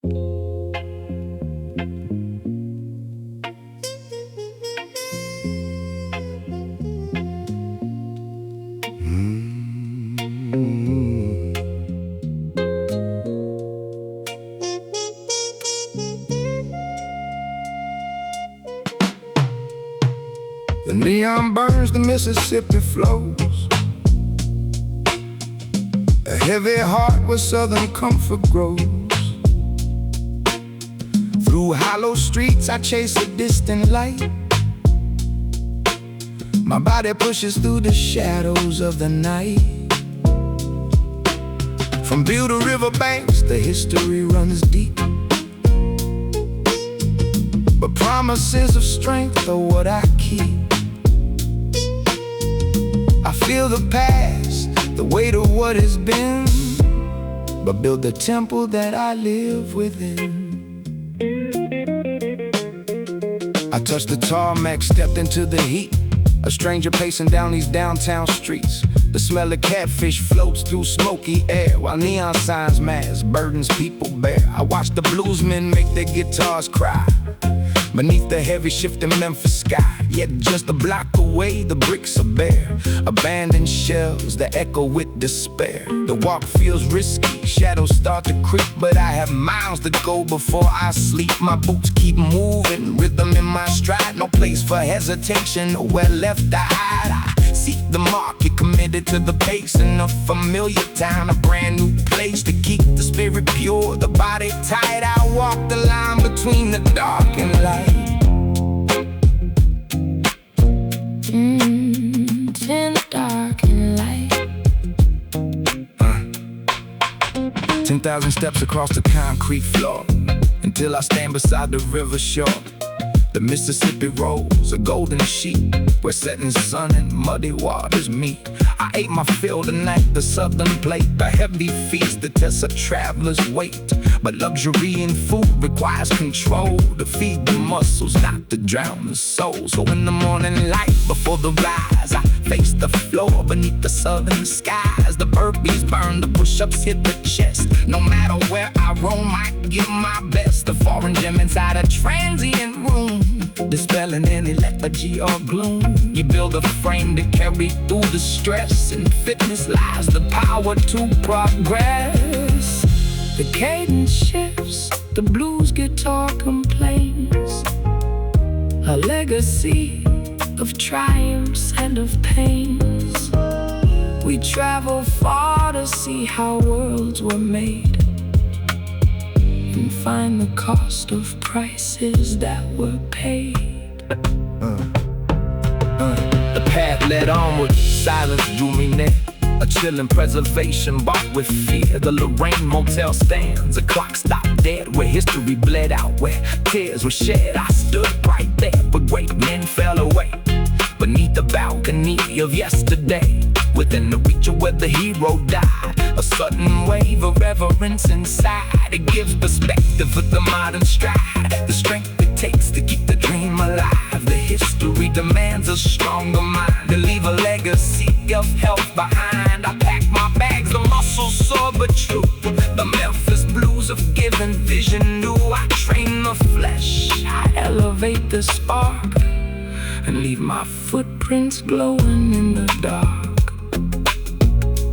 The neon burns, the Mississippi flows. A heavy heart where southern comfort grows. Through hollow streets I chase a distant light. My body pushes through the shadows of the night. From Beale to riverbanks, the history runs deep. But promises of strength are what I keep. I feel the past, the weight of what has been, but build the temple that I live within. I touched the tarmac, stepped into the heat. A stranger pacing down these downtown streets. The smell of catfish floats through smoky air, while neon signs mask burdens people bear. I watch the bluesmen make their guitars cry beneath the heavy shifting Memphis sky. Yet just a block away the bricks are bare, abandoned shells that echo with despair. The walk feels risky, shadows start to creep, but I have miles to go before I sleep. My boots keep moving, rhythm in my stride. No place for hesitation, nowhere left to hide. I seek the market, committed to the pace. In a familiar town, a brand new place to keep the spirit pure, the body tight. I walk the line between the dark and light. 10,000 steps across the concrete floor until I stand beside the river shore. The Mississippi rolls, a golden sheet where setting sun and muddy waters meet. I ate my fill tonight, the southern plate, a heavy feast that tests a traveler's weight. But luxury in food requires control to feed the muscles, not to drown the soul. So in the morning light, before the rise, I face the floor beneath the southern skies. The burpees burn, the push-ups hit the chest. No matter where I roam, I give my best. The foreign gem inside a transient room, dispelling any lethargy or gloom. You build a frame to carry through the stress. In fitness lies the power to progress. The cadence shifts, the blues guitar complains. A legacy of triumphs and of pains. We travel far to see how worlds were made, and find the cost of prices that were paid. The path led onward, silence drew me near. A chilling preservation bought with fear. The Lorraine Motel stands, a clock stopped dead, where history bled out, where tears were shed. I stood right there, but great men fell away beneath the balcony of yesterday, within the reach of where the hero died. A sudden wave of reverence inside. It gives perspective of the modern stride, the strength it takes to keep the dream alive. The history demands a stronger mind to leave a legacy of health behind. I pack my bags, the muscles sore but true. The Memphis blues of giving vision new. I train the flesh, I elevate the spark, and leave my footprints glowing in the dark.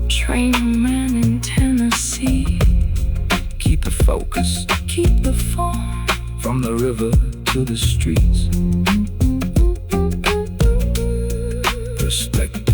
Trainerman in Tennessee, keep the focus, keep the form, from the river to the streets. Respect